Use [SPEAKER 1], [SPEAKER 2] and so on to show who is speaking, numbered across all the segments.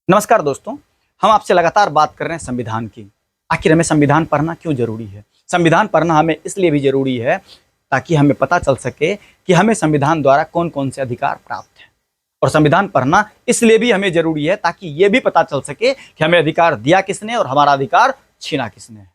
[SPEAKER 1] नमस्कार दोस्तों, हम आपसे लगातार बात कर रहे हैं संविधान की। आखिर हमें संविधान पढ़ना क्यों जरूरी है? संविधान पढ़ना हमें इसलिए भी जरूरी है ताकि हमें पता चल सके कि हमें संविधान द्वारा कौन कौन से अधिकार प्राप्त हैं। और संविधान पढ़ना इसलिए भी हमें जरूरी है ताकि ये भी पता चल सके कि हमें अधिकार दिया किसने और हमारा अधिकार छीना किसने है।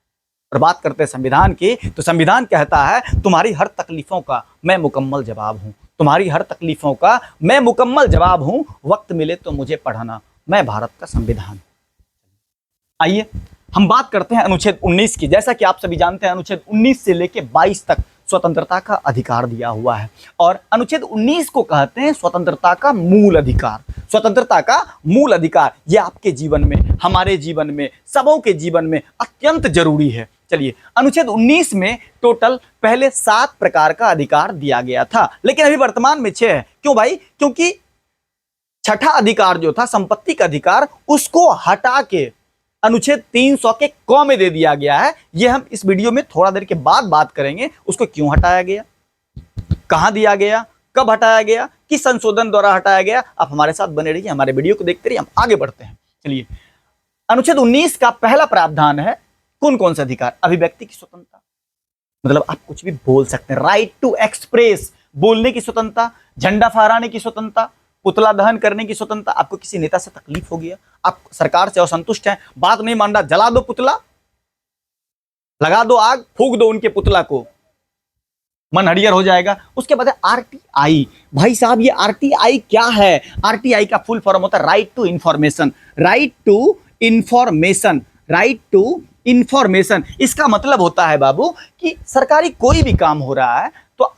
[SPEAKER 1] और बात करते हैं संविधान की, तो संविधान कहता है तुम्हारी हर तकलीफों का मैं मुकम्मल जवाब हूं। तुम्हारी हर तकलीफों का मैं मुकम्मल जवाब हूं। वक्त मिले तो मुझे पढ़ना, मैं भारत का संविधान। आइए हम बात करते हैं अनुच्छेद 19 की। जैसा कि आप सभी जानते हैं, अनुच्छेद 19 से लेकर 22 तक स्वतंत्रता का अधिकार दिया हुआ है। और अनुच्छेद 19 को कहते हैं स्वतंत्रता का मूल अधिकार। स्वतंत्रता का मूल अधिकार ये आपके जीवन में, हमारे जीवन में, सबों के जीवन में अत्यंत जरूरी है। चलिए, अनुच्छेद 19 में टोटल पहले 7 प्रकार का अधिकार दिया गया था, लेकिन अभी वर्तमान में 6 है। क्यों भाई? क्योंकि छठा अधिकार जो था, संपत्ति का अधिकार, उसको हटा के अनुच्छेद 300 के क में दे दिया गया है। यह हम इस वीडियो में थोड़ा देर के बाद बात करेंगे। उसको क्यों हटाया गया, कहां दिया गया, कब हटाया गया, किस संशोधन द्वारा हटाया गया। आप हमारे साथ बने रहिए, हमारे वीडियो को देखते रहिए, हम आगे बढ़ते हैं। चलिए, अनुच्छेद 19 का पहला प्रावधान है कौन कौन से अधिकार? अभिव्यक्ति की स्वतंत्रता, मतलब आप कुछ भी बोल सकते हैं। राइट टू एक्सप्रेस, बोलने की स्वतंत्रता, झंडा फहराने की स्वतंत्रता, पुतला दहन करने की स्वतंत्रता। आपको किसी नेता से तकलीफ हो गया, आप सरकार से असंतुष्ट हैं, बात नहीं मान रहा, जला दो पुतला, लगा दो आग, फूंक दो उनके पुतला को, मन हरियर हो जाएगा। उसके बाद है आरटीआई। भाई साहब, ये आरटीआई क्या है? आरटीआई का फुल फॉर्म होता है right to information. Right to information, right to information. इसका मतलब होता है बाबू कि सरकारी कोई भी काम हो रहा है तो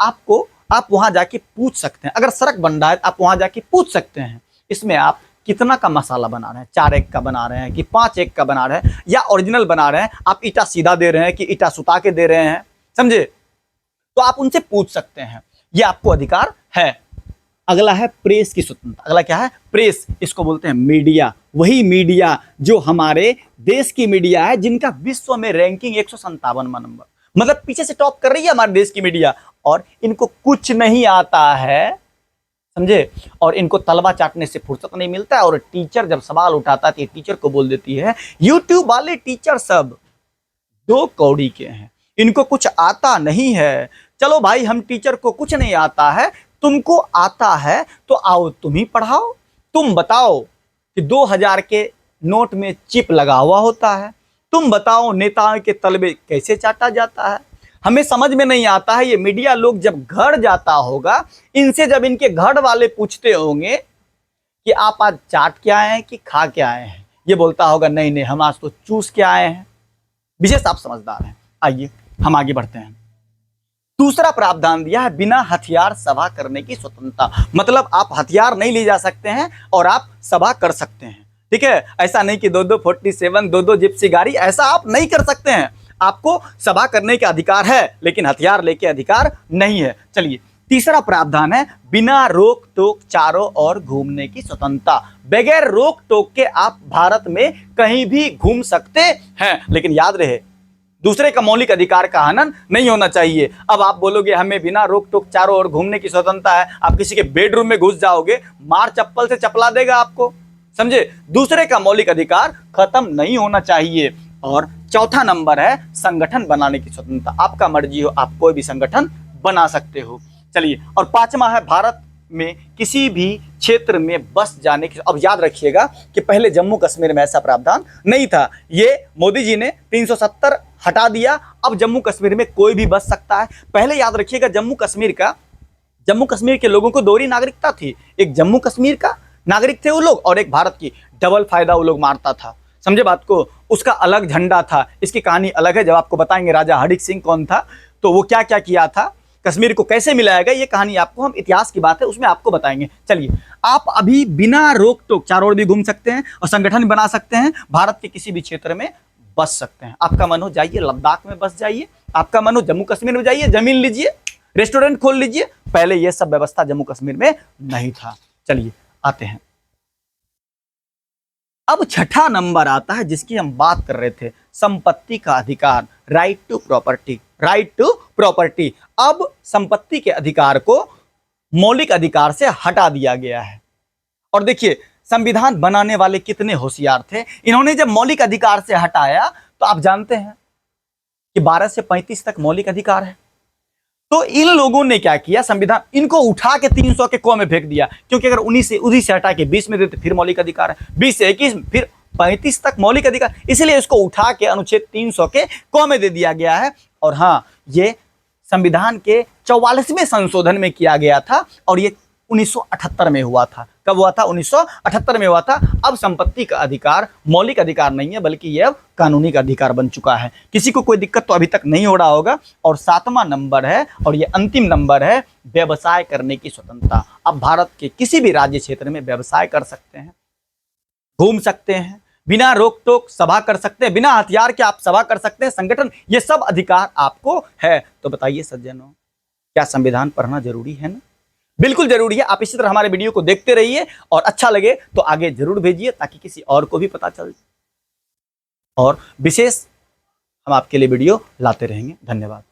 [SPEAKER 1] आप वहां जाके पूछ सकते हैं। अगर सड़क बन रहा है आप वहां जाके पूछ सकते हैं, इसमें आप कितना का मसाला बना रहे हैं, 4 एक का बना रहे हैं कि 5 एक का बना रहे हैं, या ओरिजिनल बना रहे हैं, आप ईटा सीधा दे रहे हैं कि ईटा सुता के दे रहे हैं, समझे? तो आप उनसे पूछ सकते हैं, यह आपको अधिकार है। अगला है प्रेस की स्वतंत्रता। अगला क्या है? प्रेस। इसको बोलते हैं मीडिया। वही मीडिया जो हमारे देश की मीडिया है, जिनका विश्व में रैंकिंग 157वां नंबर, मतलब पीछे से टॉप कर रही है हमारे देश की मीडिया। और इनको कुछ नहीं आता है, समझे? और इनको तलवा चाटने से फुर्सत नहीं मिलता है। और टीचर जब सवाल उठाता है तो टीचर को बोल देती है, यूट्यूब वाले टीचर सब 2 कौड़ी के हैं, इनको कुछ आता नहीं है। चलो भाई, हम टीचर को कुछ नहीं आता है, तुमको आता है तो आओ तुम ही पढ़ाओ। तुम बताओ कि 2000 के नोट में चिप लगा हुआ होता है, तुम बताओ नेताओं के तलबे कैसे चाटा जाता है। हमें समझ में नहीं आता है। ये मीडिया लोग जब घर जाता होगा, इनसे जब इनके घर वाले पूछते होंगे कि आप आज चाट के आए हैं कि खा के आए हैं, ये बोलता होगा नहीं नहीं, हम आज तो चूस के आए हैं। विशेष आप समझदार हैं। आइए हम आगे बढ़ते हैं। दूसरा प्रावधान दिया है बिना हथियार सभा करने की स्वतंत्रता। मतलब आप हथियार नहीं ले जा सकते हैं और आप सभा कर सकते हैं, ठीक है? ऐसा नहीं कि 2-2 47, 2-2 जिप्सी गाड़ी, ऐसा आप नहीं कर सकते हैं। आपको सभा करने के अधिकार है, लेकिन हथियार लेके अधिकार नहीं है। चलिए, तीसरा प्रावधान है बिना रोक टोक चारों ओर घूमने की स्वतंत्रता। बगैर रोक टोक के आप भारत में कहीं भी घूम सकते हैं, लेकिन याद रहे, दूसरे का मौलिक अधिकार का हनन नहीं होना चाहिए। अब आप बोलोगे हमें बिना रोक टोक चारों ओर घूमने की स्वतंत्रता है, आप किसी के बेडरूम में घुस जाओगे, मार चप्पल से चपला देगा आपको, समझे? दूसरे का मौलिक अधिकार खत्म नहीं होना चाहिए। और चौथा नंबर है संगठन बनाने की स्वतंत्रता। आपका मर्जी हो, आप कोई भी संगठन बना सकते हो। चलिए, और पांचवा है भारत में किसी भी क्षेत्र में बस जाने की। अब याद रखिएगा कि पहले जम्मू कश्मीर में ऐसा प्रावधान नहीं था, ये मोदी जी ने 370 हटा दिया। अब जम्मू कश्मीर में कोई भी बस सकता है। पहले याद रखिएगा, जम्मू कश्मीर के लोगों को दोहरी नागरिकता थी। एक जम्मू कश्मीर का नागरिक थे वो लोग और एक भारत की। डबल फायदा वो लोग मारता था, समझे बात को? उसका अलग झंडा था। इसकी कहानी अलग है, जब आपको बताएंगे राजा हरिक सिंह कौन था, तो वो क्या क्या किया था, कश्मीर को कैसे मिलाया गया, ये कहानी आपको, हम इतिहास की बात है उसमें आपको बताएंगे। चलिए, आप अभी बिना रोक टोक चारों ओर भी घूम सकते हैं और संगठन बना सकते हैं, भारत के किसी भी क्षेत्र में बस सकते हैं। आपका मन हो जाइए लद्दाख में बस जाइए, आपका मन हो जम्मू कश्मीर में जाइए, जमीन लीजिए, रेस्टोरेंट खोल लीजिए। पहले यह सब व्यवस्था जम्मू कश्मीर में नहीं था। चलिए आते हैं, अब छठा नंबर आता है जिसकी हम बात कर रहे थे, संपत्ति का अधिकार, right to property. Right to property. अब संपत्ति के अधिकार को मौलिक अधिकार से हटा दिया गया है। और देखिए, संविधान बनाने वाले कितने होशियार थे। इन्होंने जब मौलिक अधिकार से हटाया तो आप जानते हैं कि 12 से 35 तक मौलिक अधिकार है। तो इन लोगों ने क्या किया, संविधान इनको उठा के 300 के क में फेंक दिया, क्योंकि अगर उन्हीं से हटा के 20 में देते फिर मौलिक अधिकार है, 20 से 21 फिर 35 तक मौलिक अधिकार, इसलिए इसको उठा के अनुच्छेद 300 के क में दे दिया गया है। और हाँ, ये संविधान के 44वें संशोधन में किया गया था और ये 1978 में हुआ था। कब हुआ था? 1978 में हुआ था। अब संपत्ति का अधिकार मौलिक अधिकार नहीं है, बल्कि यह अब कानूनी का अधिकार बन चुका है। किसी को कोई दिक्कत तो अभी तक नहीं हो रहा होगा। और 7वां नंबर है, और ये अंतिम नंबर है, व्यवसाय करने की स्वतंत्रता। अब भारत के किसी भी राज्य क्षेत्र में व्यवसाय कर सकते हैं, घूम सकते हैं, बिना रोक टोक सभा कर सकते हैं, बिना हथियार के आप सभा कर सकते हैं, संगठन, ये सब अधिकार आपको है। तो बताइए सज्जनों, क्या संविधान पढ़ना जरूरी है ना? बिल्कुल जरूरी है। आप इसी तरह हमारे वीडियो को देखते रहिए और अच्छा लगे तो आगे जरूर भेजिए, ताकि किसी और को भी पता चल जाए। और विशेष हम आपके लिए वीडियो लाते रहेंगे। धन्यवाद।